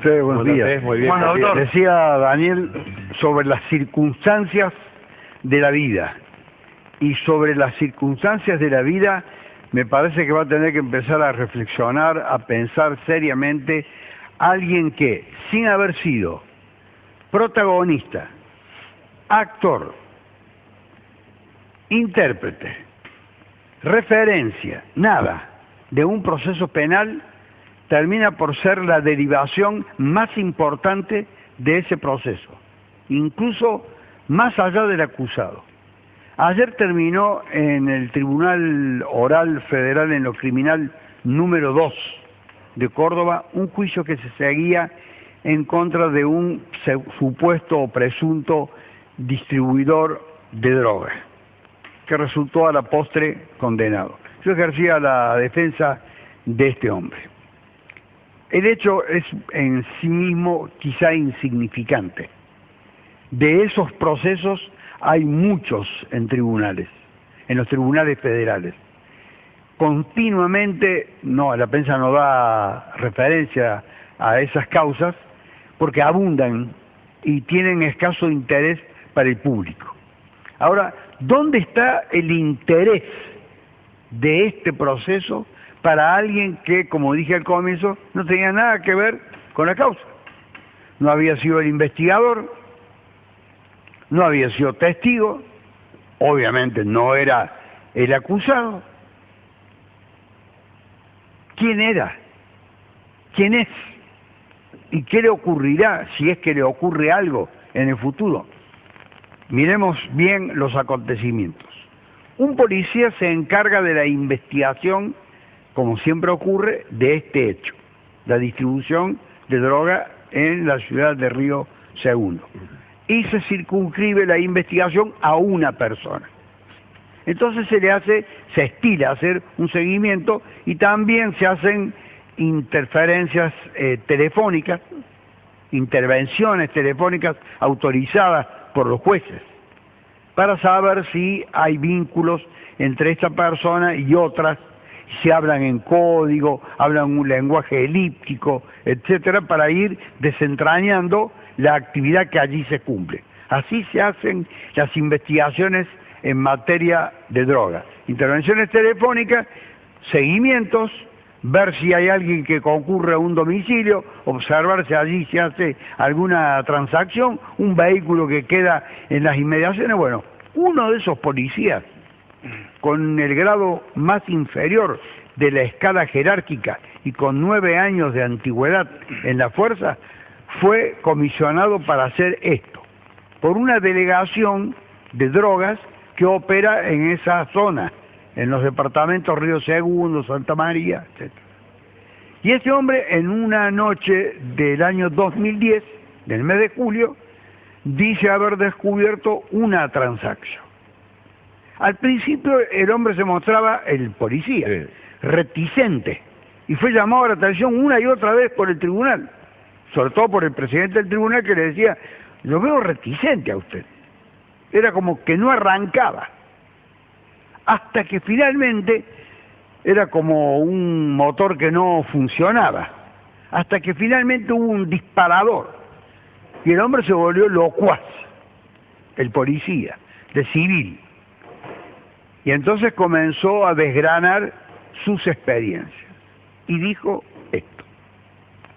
ustedes? Buenos días. Muy bien. Bueno, doctor. Decía Daniel sobre las circunstancias de la vida. Y sobre las circunstancias de la vida, me parece que va a tener que empezar a reflexionar, a pensar seriamente alguien que, sin haber sido protagonista, actor, intérprete, referencia, nada, de un proceso penal, termina por ser la derivación más importante de ese proceso, incluso más allá del acusado. Ayer terminó en el Tribunal Oral Federal en lo Criminal número 2 de Córdoba un juicio que se seguía en contra de un supuesto o presunto distribuidor de drogas, que resultó a la postre condenado. Yo ejercía la defensa de este hombre. El hecho es en sí mismo quizá insignificante. De esos procesos hay muchos en tribunales, en los tribunales federales. Continuamente, la prensa no da referencia a esas causas porque abundan y tienen escaso interés para el público. Ahora, ¿dónde está el interés de este proceso para alguien que, como dije al comienzo, no tenía nada que ver con la causa? No había sido el investigador, no había sido testigo, obviamente no era el acusado. ¿Quién era? ¿Quién es? ¿Y qué le ocurrirá si es que le ocurre algo en el futuro? Miremos bien los acontecimientos. Un policía se encarga de la investigación, como siempre ocurre, de este hecho, la distribución de droga en la ciudad de Río Segundo. Y se circunscribe la investigación a una persona. Entonces se estila hacer un seguimiento y también se hacen interferencias telefónicas, intervenciones telefónicas autorizadas por los jueces, para saber si hay vínculos entre esta persona y otras, si hablan en código, hablan un lenguaje elíptico, etcétera, para ir desentrañando la actividad que allí se cumple. Así se hacen las investigaciones en materia de drogas. Intervenciones telefónicas, seguimientos, ver si hay alguien que concurre a un domicilio, observar si allí se hace alguna transacción, un vehículo que queda en las inmediaciones. Bueno, uno de esos policías, con el grado más inferior de la escala jerárquica y con 9 años de antigüedad en la fuerza, fue comisionado para hacer esto, por una delegación de drogas que opera en esa zona, en los departamentos Río Segundo, Santa María, etc. Y ese hombre, en una noche del año 2010, del mes de julio, dice haber descubierto una transacción. Al principio el hombre se mostraba, el policía, reticente, y fue llamado a la atención una y otra vez por el tribunal, sobre todo por el presidente del tribunal, que le decía: lo veo reticente a usted. Era como que no arrancaba, hasta que finalmente era como un motor que no funcionaba, hasta que finalmente hubo un disparador y el hombre se volvió locuaz, el policía, de civil, y entonces comenzó a desgranar sus experiencias y dijo esto.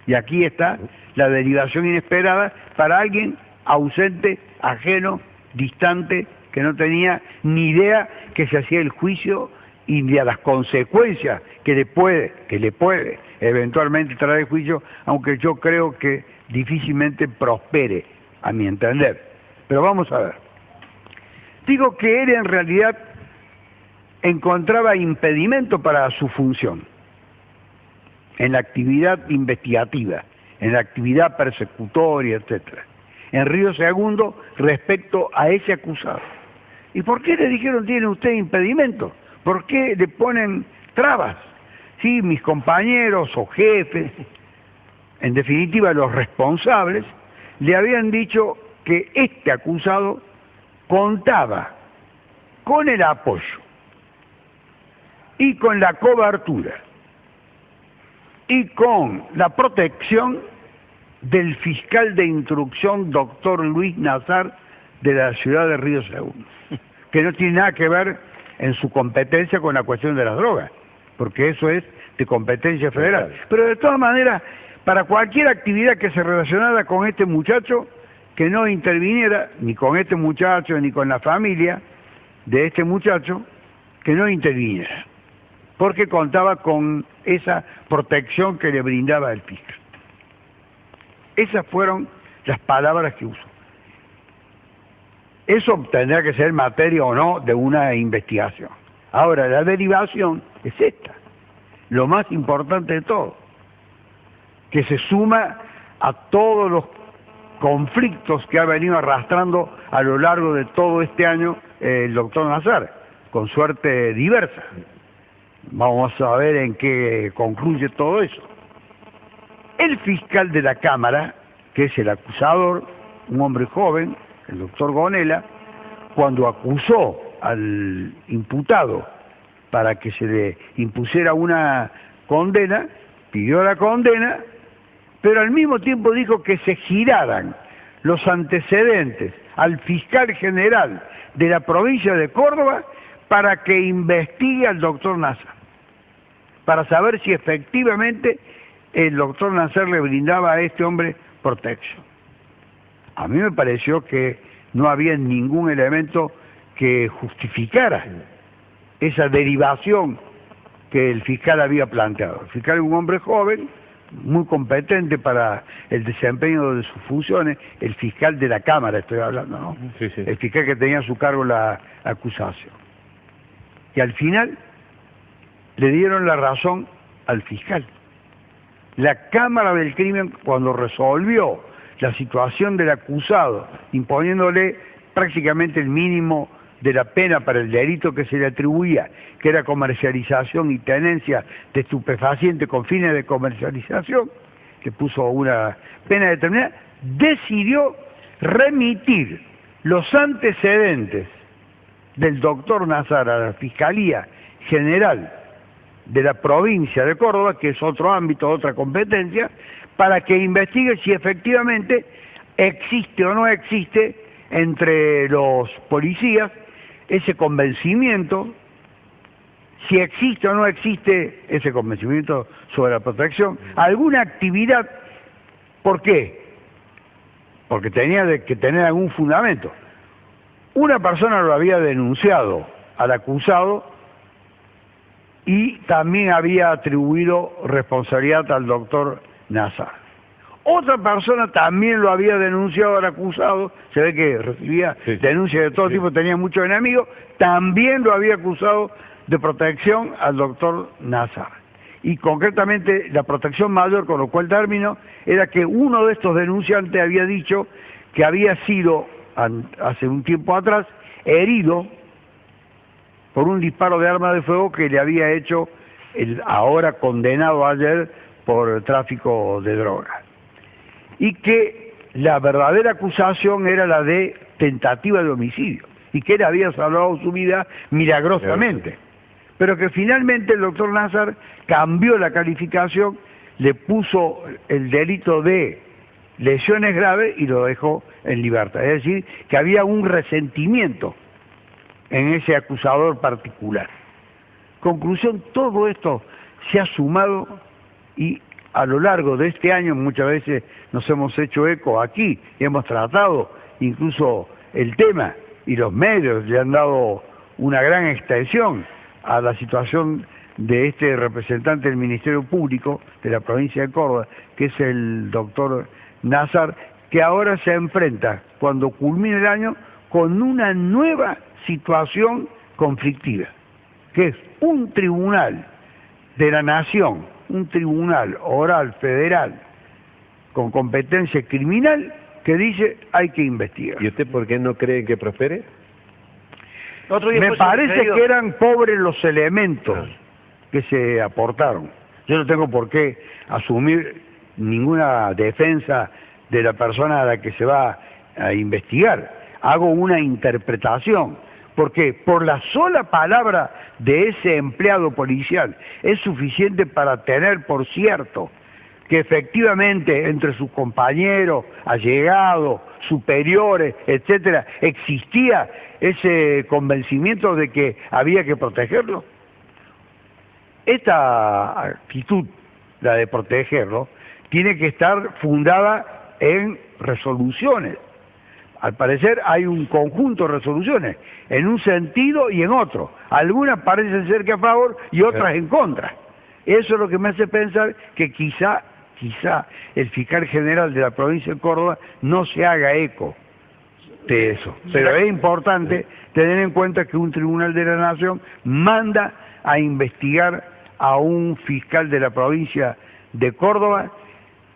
Y aquí está la derivación inesperada para alguien ausente, ajeno, distante, que no tenía ni idea que se hacía el juicio y de las consecuencias que le puede eventualmente traer el juicio, aunque yo creo que difícilmente prospere, a mi entender. Pero vamos a ver. Digo que él en realidad encontraba impedimento para su función en la actividad investigativa, en la actividad persecutoria, etcétera, en Río Segundo respecto a ese acusado. ¿Y por qué le dijeron tiene usted impedimento? ¿Por qué le ponen trabas? Sí, mis compañeros o jefes, en definitiva los responsables, le habían dicho que este acusado contaba con el apoyo y con la cobertura y con la protección del fiscal de instrucción doctor Luis Nazar de la ciudad de Río Segundo, que no tiene nada que ver en su competencia con la cuestión de las drogas, porque eso es de competencia federal. Pero de todas maneras, para cualquier actividad que se relacionara con este muchacho, que no interviniera ni con este muchacho ni con la familia de este muchacho, que no interviniera, porque contaba con esa protección que le brindaba el fiscal. Esas fueron las palabras que usó. Eso tendrá que ser materia o no de una investigación. Ahora, la derivación es esta, lo más importante de todo, que se suma a todos los conflictos que ha venido arrastrando a lo largo de todo este año el doctor Nazar, con suerte diversa. Vamos a ver en qué concluye todo eso. El fiscal de la Cámara, que es el acusador, un hombre joven, el doctor Gonela, cuando acusó al imputado para que se le impusiera una condena, pidió la condena, pero al mismo tiempo dijo que se giraran los antecedentes al fiscal general de la provincia de Córdoba para que investigue al doctor Nazar, para saber si efectivamente el doctor Nazar le brindaba a este hombre protección. A mí me pareció que no había ningún elemento que justificara esa derivación que el fiscal había planteado. El fiscal es un hombre joven, muy competente para el desempeño de sus funciones, el fiscal de la Cámara estoy hablando, ¿no? Sí, sí. El fiscal que tenía a su cargo la acusación. Y al final le dieron la razón al fiscal. La Cámara del Crimen, cuando resolvió la situación del acusado, imponiéndole prácticamente el mínimo de la pena para el delito que se le atribuía, que era comercialización y tenencia de estupefacientes con fines de comercialización, que puso una pena determinada, decidió remitir los antecedentes del doctor Nazar a la Fiscalía General de la provincia de Córdoba, que es otro ámbito, otra competencia, para que investigue si efectivamente existe o no existe entre los policías ese convencimiento, si existe o no existe ese convencimiento sobre la protección, alguna actividad. ¿Por qué? Porque tenía que tener algún fundamento. Una persona lo había denunciado al acusado y también había atribuido responsabilidad al doctor Nazar. Otra persona también lo había denunciado al acusado, se ve que recibía denuncias de todo tipo, tenía muchos enemigos, también lo había acusado de protección al doctor Nazar. Y concretamente la protección mayor, con lo cual término, era que uno de estos denunciantes había dicho que había sido, hace un tiempo atrás, herido por un disparo de arma de fuego que le había hecho el ahora condenado ayer por tráfico de drogas. Y que la verdadera acusación era la de tentativa de homicidio, y que él había salvado su vida milagrosamente. Pero que finalmente el doctor Nazar cambió la calificación, le puso el delito de lesiones graves y lo dejó en libertad. Es decir, que había un resentimiento en ese acusador particular. Conclusión, todo esto se ha sumado y a lo largo de este año muchas veces nos hemos hecho eco aquí y hemos tratado incluso el tema y los medios le han dado una gran extensión a la situación de este representante del Ministerio Público de la provincia de Córdoba, que es el doctor Nazar, que ahora se enfrenta, cuando culmine el año, con una nueva situación conflictiva, que es un tribunal de la nación, un tribunal oral federal con competencia criminal que dice hay que investigar. ¿Y usted por qué no cree que prospere? Me parece que eran pobres los elementos que se aportaron. Yo no tengo por qué asumir ninguna defensa de la persona a la que se va a investigar. Hago una interpretación, porque por la sola palabra de ese empleado policial es suficiente para tener por cierto que efectivamente entre sus compañeros, allegados, superiores, etcétera, existía ese convencimiento de que había que protegerlo? Esta actitud, la de protegerlo, tiene que estar fundada en resoluciones. Al parecer hay un conjunto de resoluciones, en un sentido y en otro. Algunas parecen ser que a favor y otras en contra. Eso es lo que me hace pensar que quizá el fiscal general de la provincia de Córdoba no se haga eco de eso. Pero es importante tener en cuenta que un tribunal de la Nación manda a investigar a un fiscal de la provincia de Córdoba.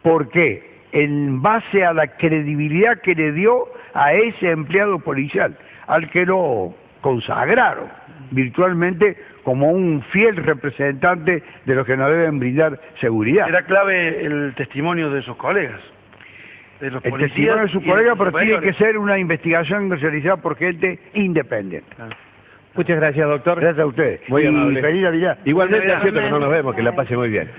¿Por qué? En base a la credibilidad que le dio a ese empleado policial, al que lo consagraron virtualmente como un fiel representante de los que nos deben brindar seguridad. Era clave el testimonio de sus colegas, de los El policías testimonio de su y colega, sus pero tiene que superiores. ser una investigación realizada por gente independiente. Muchas gracias, doctor. Gracias a ustedes. Muy y amable. feliz Navidad. Igualmente, Buenas es cierto que no Navidad. nos vemos, que la pase muy bien.